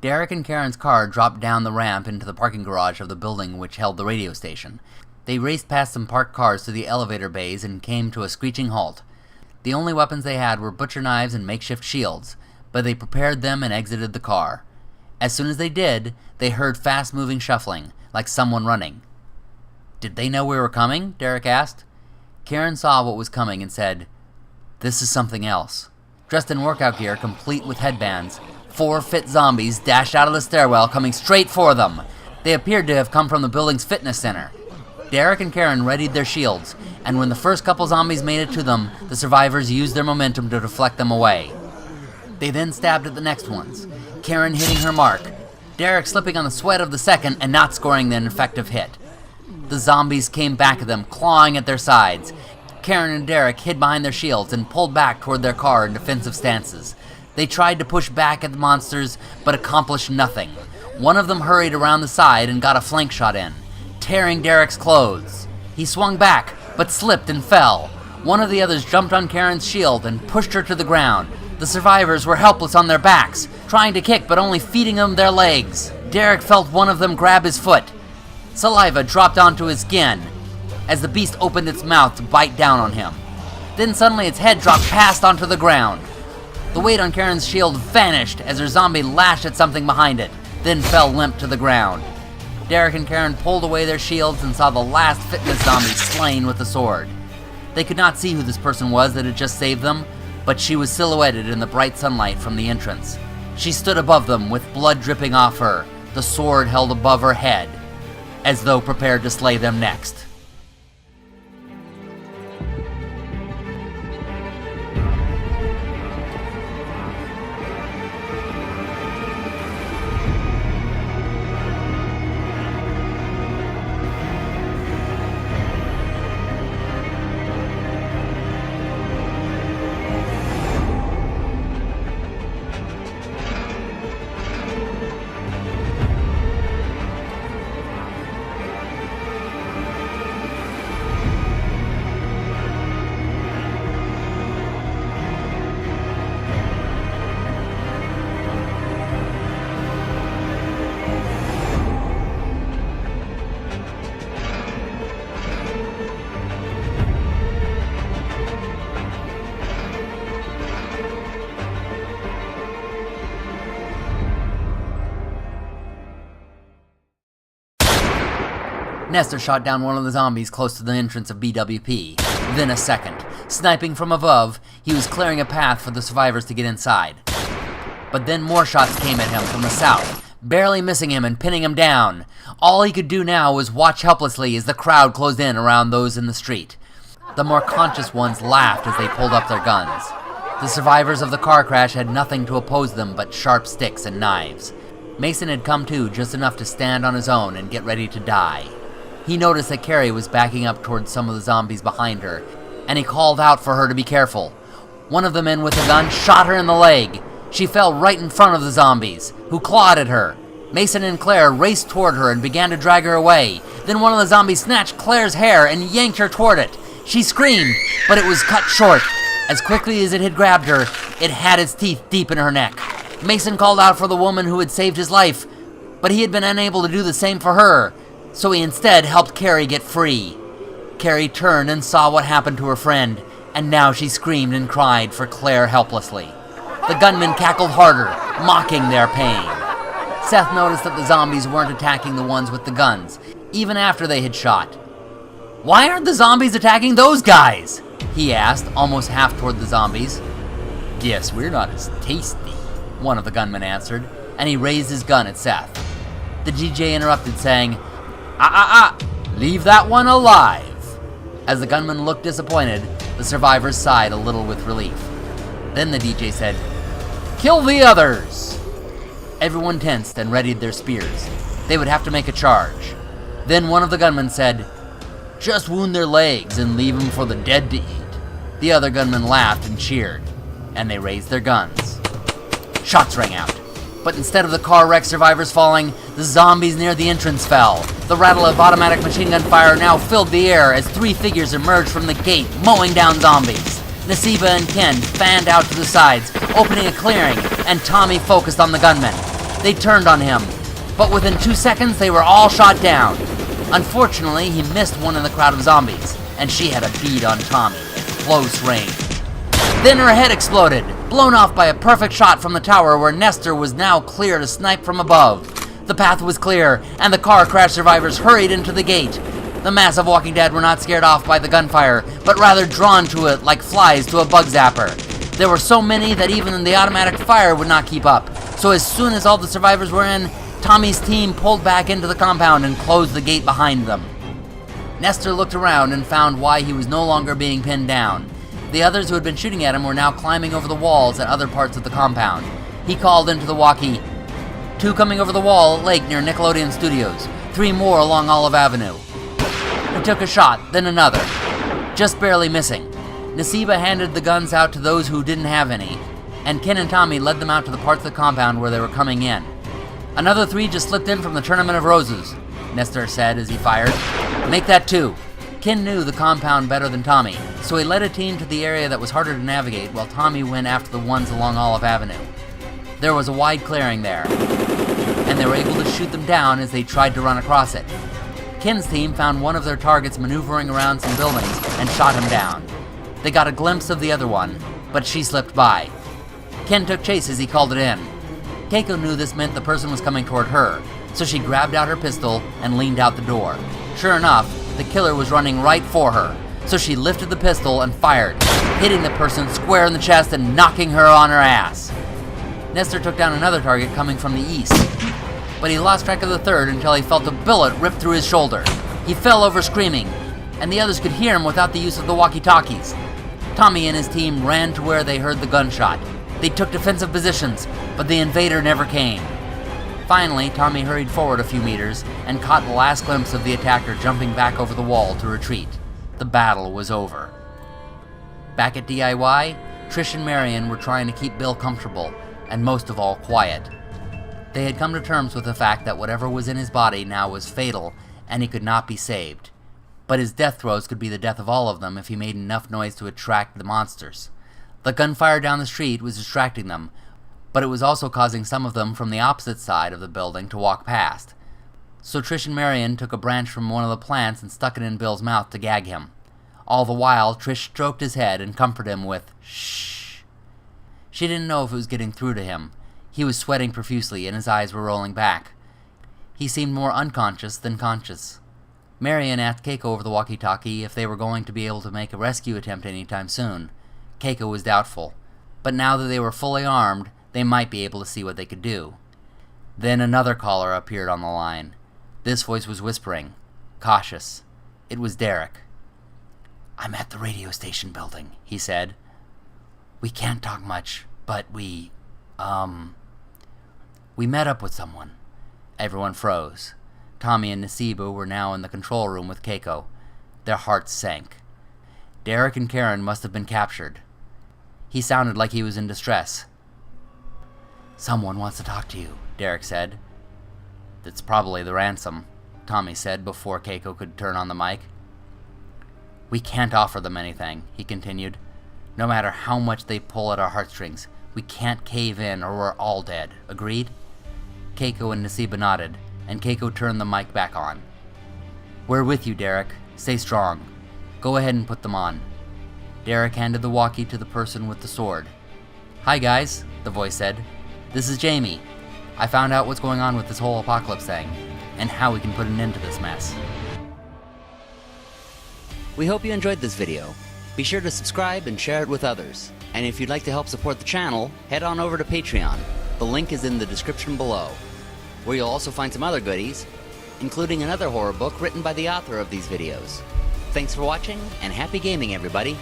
Derek and Karen's car dropped down the ramp into the parking garage of the building which held the radio station. They raced past some parked cars to the elevator bays and came to a screeching halt. The only weapons they had were butcher knives and makeshift shields, but they prepared them and exited the car. As soon as they did, they heard fast-moving shuffling, like someone running. "Did they know we were coming?" Derek asked. Karen saw what was coming and said, "This is something else." Dressed in workout gear, complete with headbands, 4 fit zombies dashed out of the stairwell, coming straight for them. They appeared to have come from the building's fitness center. Derek and Karen readied their shields, and when the first couple zombies made it to them, the survivors used their momentum to deflect them away. They then stabbed at the next ones, Karen hitting her mark, Derek slipping on the sweat of the second and not scoring an effective hit. The zombies came back at them, clawing at their sides. Karen and Derek hid behind their shields and pulled back toward their car in defensive stances. They tried to push back at the monsters, but accomplished nothing. One of them hurried around the side and got a flank shot in, tearing Derek's clothes. He swung back, but slipped and fell. One of the others jumped on Karen's shield and pushed her to the ground. The survivors were helpless on their backs, trying to kick but only feeding them their legs. Derek felt one of them grab his foot. Saliva dropped onto his skin as the beast opened its mouth to bite down on him. Then suddenly its head dropped past onto the ground. The weight on Karen's shield vanished as her zombie lashed at something behind it, then fell limp to the ground. Derek and Karen pulled away their shields and saw the last fitness zombie slain with the sword. They could not see who this person was that had just saved them, but she was silhouetted in the bright sunlight from the entrance. She stood above them with blood dripping off her, the sword held above her head, as though prepared to slay them next. Nestor shot down one of the zombies close to the entrance of BWP, then a second. Sniping from above, he was clearing a path for the survivors to get inside. But then more shots came at him from the south, barely missing him and pinning him down. All he could do now was watch helplessly as the crowd closed in around those in the street. The more conscious ones laughed as they pulled up their guns. The survivors of the car crash had nothing to oppose them but sharp sticks and knives. Mason had come to just enough to stand on his own and get ready to die. He noticed that Carrie was backing up towards some of the zombies behind her, and he called out for her to be careful. One of the men with a gun shot her in the leg. She fell right in front of the zombies, who clawed at her. Mason and Claire raced toward her and began to drag her away. Then one of the zombies snatched Claire's hair and yanked her toward it. She screamed, but it was cut short. As quickly as it had grabbed her, it had its teeth deep in her neck. Mason called out for the woman who had saved his life, but he had been unable to do the same for her. So he instead helped Carrie get free. Carrie turned and saw what happened to her friend, and now she screamed and cried for Claire helplessly. The gunmen cackled harder, mocking their pain. Seth noticed that the zombies weren't attacking the ones with the guns, even after they had shot. "Why aren't the zombies attacking those guys?" he asked, almost half toward the zombies. "Guess we're not as tasty," one of the gunmen answered, and he raised his gun at Seth. The DJ interrupted, saying, leave that one alive." As the gunman looked disappointed, the survivors sighed a little with relief. Then the DJ said, "Kill the others!" Everyone tensed and readied their spears. They would have to make a charge. Then one of the gunmen said, "Just wound their legs and leave them for the dead to eat." The other gunmen laughed and cheered, and they raised their guns. Shots rang out. But instead of the car wreck survivors falling, the zombies near the entrance fell. The rattle of automatic machine gun fire now filled the air as 3 figures emerged from the gate, mowing down zombies. Nasiba and Ken fanned out to the sides, opening a clearing, and Tommy focused on the gunmen. They turned on him, but within 2 seconds they were all shot down. Unfortunately, he missed one in the crowd of zombies, and she had a bead on Tommy at close range. Then her head exploded, blown off by a perfect shot from the tower where Nestor was now clear to snipe from above. The path was clear, and the car crash survivors hurried into the gate. The mass of Walking Dead were not scared off by the gunfire, but rather drawn to it like flies to a bug zapper. There were so many that even the automatic fire would not keep up, so as soon as all the survivors were in, Tommy's team pulled back into the compound and closed the gate behind them. Nestor looked around and found why he was no longer being pinned down. The others who had been shooting at him were now climbing over the walls at other parts of the compound. He called into the walkie, 2 coming over the wall at Lake near Nickelodeon Studios, 3 more along Olive Avenue. He took a shot, then another, just barely missing. Nasiba handed the guns out to those who didn't have any, and Ken and Tommy led them out to the parts of the compound where they were coming in. Another 3 just slipped in from the Tournament of Roses, Nestor said as he fired. Make that 2. Ken knew the compound better than Tommy, so he led a team to the area that was harder to navigate while Tommy went after the ones along Olive Avenue. There was a wide clearing there, and they were able to shoot them down as they tried to run across it. Ken's team found one of their targets maneuvering around some buildings and shot him down. They got a glimpse of the other one, but she slipped by. Ken took chase as he called it in. Keiko knew this meant the person was coming toward her, so she grabbed out her pistol and leaned out the door. Sure enough, the killer was running right for her, so she lifted the pistol and fired, hitting the person square in the chest and knocking her on her ass. Nestor took down another target coming from the east, but he lost track of the third until he felt a bullet rip through his shoulder. He fell over screaming, and the others could hear him without the use of the walkie-talkies. Tommy and his team ran to where they heard the gunshot. They took defensive positions, but the invader never came. Finally, Tommy hurried forward a few meters and caught the last glimpse of the attacker jumping back over the wall to retreat. The battle was over. Back at DIY, Trish and Marion were trying to keep Bill comfortable, and most of all, quiet. They had come to terms with the fact that whatever was in his body now was fatal, and he could not be saved. But his death throes could be the death of all of them if he made enough noise to attract the monsters. The gunfire down the street was distracting them, but it was also causing some of them from the opposite side of the building to walk past. So Trish and Marion took a branch from one of the plants and stuck it in Bill's mouth to gag him. All the while, Trish stroked his head and comforted him with, "Shh." She didn't know if it was getting through to him. He was sweating profusely and his eyes were rolling back. He seemed more unconscious than conscious. Marion asked Keiko over the walkie-talkie if they were going to be able to make a rescue attempt anytime soon. Keiko was doubtful, but now that they were fully armed, they might be able to see what they could do. Then another caller appeared on the line. This voice was whispering, cautious. It was Derek. "I'm at the radio station building," he said. "We can't talk much, but we met up with someone." Everyone froze. Tommy and Nasiba were now in the control room with Keiko. Their hearts sank. Derek and Karen must have been captured. He sounded like he was in distress. "Someone wants to talk to you," Derek said. "That's probably the ransom," Tommy said before Keiko could turn on the mic. "We can't offer them anything," he continued. "No matter how much they pull at our heartstrings, we can't cave in or we're all dead. Agreed?" Keiko and Nasiba nodded, and Keiko turned the mic back on. "We're with you, Derek. Stay strong. Go ahead and put them on." Derek handed the walkie to the person with the sword. "Hi guys," the voice said. "This is Jamie. I found out what's going on with this whole apocalypse thing, and how we can put an end to this mess." We hope you enjoyed this video. Be sure to subscribe and share it with others. And if you'd like to help support the channel, head on over to Patreon. The link is in the description below, where you'll also find some other goodies, including another horror book written by the author of these videos. Thanks for watching, and happy gaming, everybody!